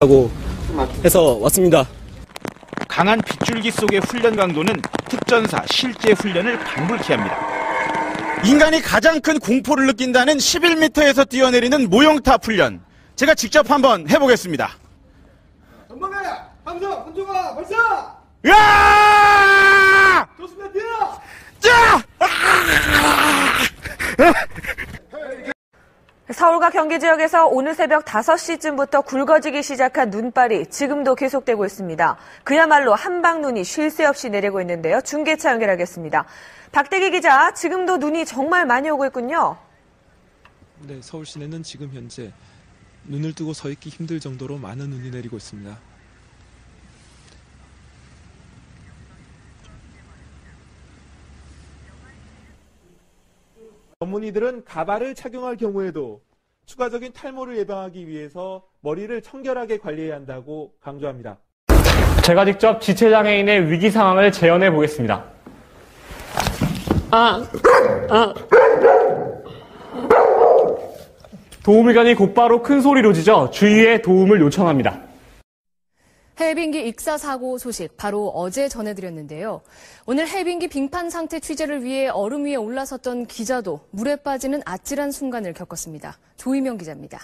하고 해서 왔습니다. 강한 빗줄기 속의 훈련 강도는 특전사 실제 훈련을 방불케 합니다. 인간이 가장 큰 공포를 느낀다는 11m에서 뛰어내리는 모형탑 훈련. 제가 직접 한번 해보겠습니다. 전방에 함성, 한종아, 발사! 야! 좋습니다, 뛰어! 자! 서울과 경기 지역에서 오늘 새벽 5시쯤부터 굵어지기 시작한 눈발이 지금도 계속되고 있습니다. 그야말로 한방눈이 쉴 새 없이 내리고 있는데요. 중계차 연결하겠습니다. 박대기 기자, 지금도 눈이 정말 많이 오고 있군요. 네, 서울 시내는 지금 현재 눈을 뜨고 서 있기 힘들 정도로 많은 눈이 내리고 있습니다. 전문의들은 가발을 착용할 경우에도 추가적인 탈모를 예방하기 위해서 머리를 청결하게 관리해야 한다고 강조합니다. 제가 직접 지체장애인의 위기 상황을 재현해 보겠습니다. 도우미관이 곧바로 큰 소리로 짖어 주위에 도움을 요청합니다. 해빙기 익사 사고 소식 바로 어제 전해드렸는데요. 오늘 해빙기 빙판 상태 취재를 위해 얼음 위에 올라섰던 기자도 물에 빠지는 아찔한 순간을 겪었습니다. 조희명 기자입니다.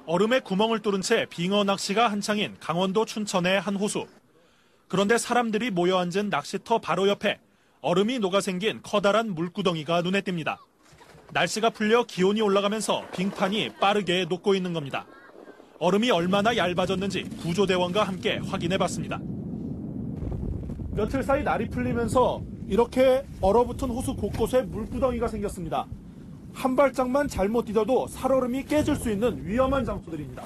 얼음에 구멍을 뚫은 채 빙어 낚시가 한창인 강원도 춘천의 한 호수. 그런데 사람들이 모여 앉은 낚시터 바로 옆에 얼음이 녹아 생긴 커다란 물구덩이가 눈에 띕니다. 날씨가 풀려 기온이 올라가면서 빙판이 빠르게 녹고 있는 겁니다. 얼음이 얼마나 얇아졌는지 구조대원과 함께 확인해봤습니다. 며칠 사이 날이 풀리면서 이렇게 얼어붙은 호수 곳곳에 물구덩이가 생겼습니다. 한 발짝만 잘못 디뎌도 살얼음이 깨질 수 있는 위험한 장소들입니다.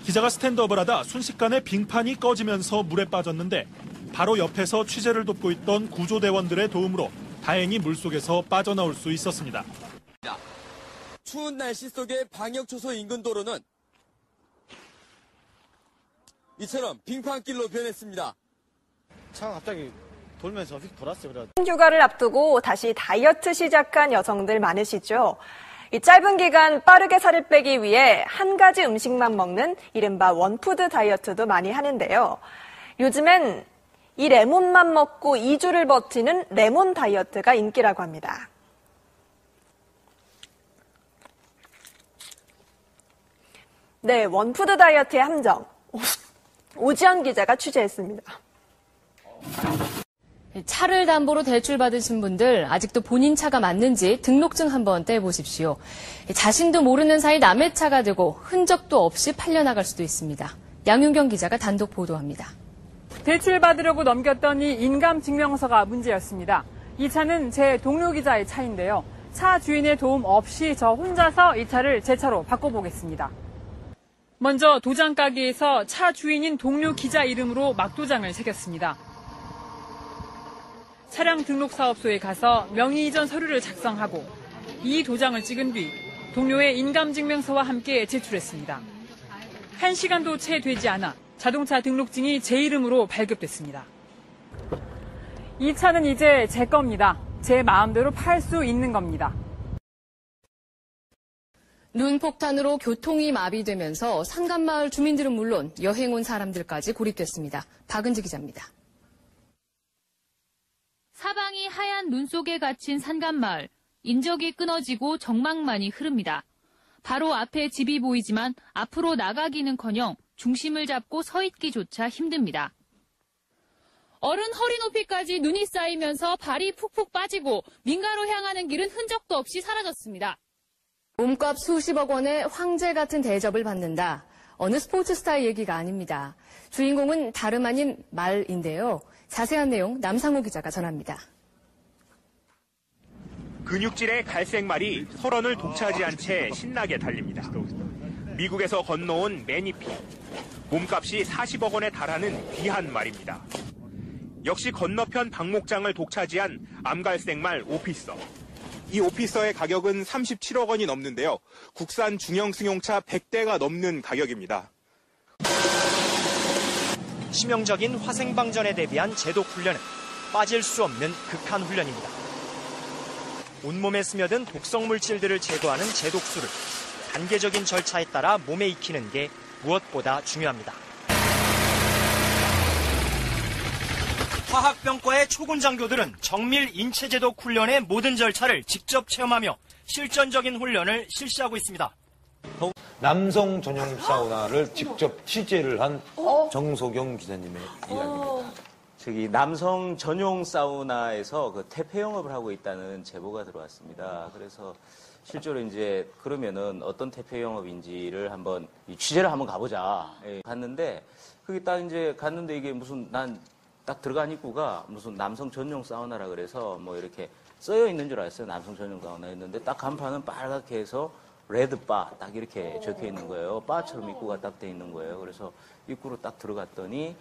기자가 스탠드업을 하다 순식간에 빙판이 꺼지면서 물에 빠졌는데 바로 옆에서 취재를 돕고 있던 구조대원들의 도움으로 다행히 물속에서 빠져나올 수 있었습니다. 추운 날씨 속의 방역초소 인근 도로는 이처럼 빙판길로 변했습니다. 차가 갑자기 돌면서 휙 돌았어요. 그래. 휴가를 앞두고 다시 다이어트 시작한 여성들 많으시죠? 이 짧은 기간 빠르게 살을 빼기 위해 한 가지 음식만 먹는 이른바 원푸드 다이어트도 많이 하는데요. 요즘엔 이 레몬만 먹고 2주를 버티는 레몬 다이어트가 인기라고 합니다. 네, 원푸드 다이어트의 함정. 오지연 기자가 취재했습니다. 차를 담보로 대출받으신 분들 아직도 본인 차가 맞는지 등록증 한번 떼보십시오. 자신도 모르는 사이 남의 차가 되고 흔적도 없이 팔려나갈 수도 있습니다. 양윤경 기자가 단독 보도합니다. 대출받으려고 넘겼던 이 인감증명서가 문제였습니다. 이 차는 제 동료 기자의 차인데요. 차 주인의 도움 없이 저 혼자서 이 차를 제 차로 바꿔보겠습니다. 먼저 도장 가게에서 차 주인인 동료 기자 이름으로 막도장을 새겼습니다. 차량 등록 사업소에 가서 명의 이전 서류를 작성하고 이 도장을 찍은 뒤 동료의 인감증명서와 함께 제출했습니다. 1시간도 채 되지 않아 자동차 등록증이 제 이름으로 발급됐습니다. 이 차는 이제 제 겁니다. 제 마음대로 팔 수 있는 겁니다. 눈폭탄으로 교통이 마비되면서 산간마을 주민들은 물론 여행 온 사람들까지 고립됐습니다. 박은지 기자입니다. 사방이 하얀 눈 속에 갇힌 산간마을. 인적이 끊어지고 정막만이 흐릅니다. 바로 앞에 집이 보이지만 앞으로 나가기는커녕 중심을 잡고 서 있기조차 힘듭니다. 어른 허리 높이까지 눈이 쌓이면서 발이 푹푹 빠지고 민가로 향하는 길은 흔적도 없이 사라졌습니다. 몸값 수십억 원의 황제 같은 대접을 받는다. 어느 스포츠 스타의 얘기가 아닙니다. 주인공은 다름 아닌 말인데요. 자세한 내용 남상호 기자가 전합니다. 근육질의 갈색 말이 설원을 독차지한 채 신나게 달립니다. 미국에서 건너온 매니피. 몸값이 40억 원에 달하는 귀한 말입니다. 역시 건너편 박목장을 독차지한 암갈색 말 오피서. 이 오피서의 가격은 37억 원이 넘는데요. 국산 중형 승용차 100대가 넘는 가격입니다. 치명적인 화생방전에 대비한 제독 훈련은 빠질 수 없는 극한 훈련입니다. 온몸에 스며든 독성 물질들을 제거하는 제독술을 단계적인 절차에 따라 몸에 익히는 게 무엇보다 중요합니다. 화학병과의 초군장교들은 정밀 인체제독 훈련의 모든 절차를 직접 체험하며 실전적인 훈련을 실시하고 있습니다. 남성 전용 사우나를 직접 취재를 한 정소경 기자님의 이야기입니다. 저기 남성 전용 사우나에서 그 퇴폐 영업을 하고 있다는 제보가 들어왔습니다. 그래서 실제로 이제 그러면은 어떤 퇴폐 영업인지를 한번 취재를 한번 가보자. 예, 갔는데 그게 딱 이제 갔는데 이게 무슨 난 딱 들어간 입구가 무슨 남성 전용 사우나라 그래서 뭐 이렇게 써여 있는 줄 알았어요. 남성 전용 사우나 했는데 딱 간판은 빨갛게 해서 레드바 딱 이렇게 적혀 있는 거예요. 바처럼 입구가 딱 돼 있는 거예요. 그래서 입구로 딱 들어갔더니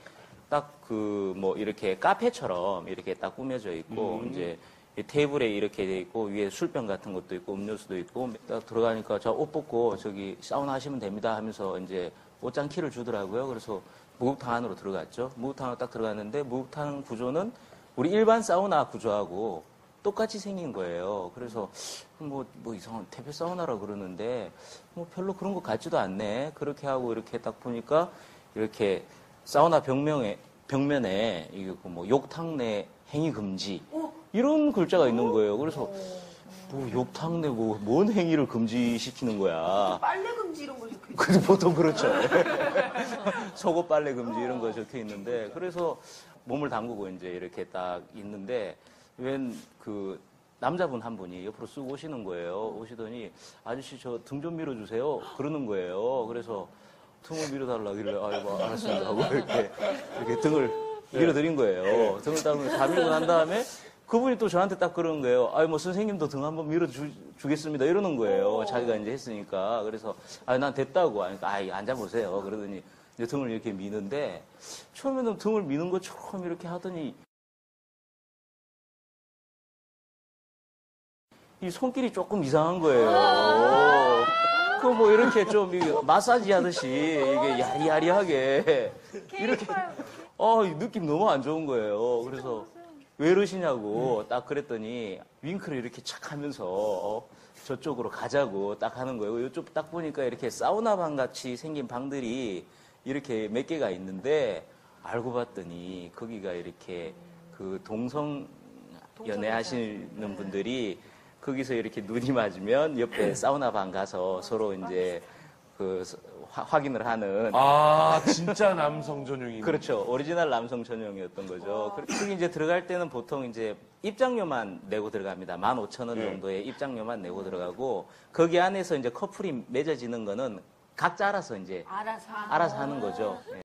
딱 그 뭐 이렇게 카페처럼 이렇게 딱 꾸며져 있고 이제 테이블에 이렇게 돼 있고 위에 술병 같은 것도 있고 음료수도 있고 딱 들어가니까 저 옷 벗고 저기 사우나 하시면 됩니다 하면서 이제 옷장 키를 주더라고요. 그래서 목욕탕 안으로 들어갔죠. 목욕탕으로 딱 들어갔는데 목욕탕 구조는 우리 일반 사우나 구조하고 똑같이 생긴 거예요. 그래서 뭐 이상한 퇴폐 사우나라 그러는데 뭐 별로 그런 것 같지도 않네. 그렇게 하고 이렇게 딱 보니까 이렇게 사우나 벽면에 이게 뭐 욕탕 내 행위 금지 이런 글자가 있는 거예요. 그래서 뭐 욕탕 내 뭔 행위를 금지시키는 거야. 빨래 금지 이런 거 적혀 있어요. 그래도 보통 그렇죠. 속옷 빨래 금지 이런 거 적혀 있는데 그래서 몸을 담그고 이제 이렇게 딱 있는데 웬 그 남자분 한 분이 옆으로 쑥 오시는 거예요. 오시더니 아저씨 저 등 좀 밀어주세요. 그러는 거예요. 그래서 등을 밀어달라길래 아이고 알았습니다 하고 이렇게 등을 밀어드린 거예요. 등을 딱 다 밀고 난 다음에 그분이 또 저한테 딱 그러는 거예요. 아이 뭐 선생님도 등 한번 밀어주겠습니다 이러는 거예요. 자기가 이제 했으니까. 그래서 난 됐다고 하니까 앉아보세요. 그러더니 이제 등을 이렇게 미는데 처음에는 등을 미는 것처럼 이렇게 하더니 이 손길이 조금 이상한 거예요. 그 뭐 이렇게 좀 마사지 하듯이 이게 야리야리하게 이렇게 느낌 너무 안 좋은 거예요. 그래서 왜 이러시냐고 딱 그랬더니 윙크를 이렇게 착 하면서 저쪽으로 가자고 딱 하는 거예요. 이쪽 딱 보니까 이렇게 사우나방 같이 생긴 방들이 이렇게 몇 개가 있는데 알고 봤더니 거기가 이렇게 그 동성 연애하시는 분들이 거기서 이렇게 눈이 맞으면 옆에 사우나 방 가서 서로 이제 그 확인을 하는. 아, 진짜 남성 전용이. 그렇죠. 오리지널 남성 전용이었던 거죠. 거기 이제 들어갈 때는 보통 이제 입장료만 내고 들어갑니다. 15,000원 정도의 입장료만 내고 들어가고 거기 안에서 이제 커플이 맺어지는 거는 각자 알아서 이제 알아서 하는 거죠.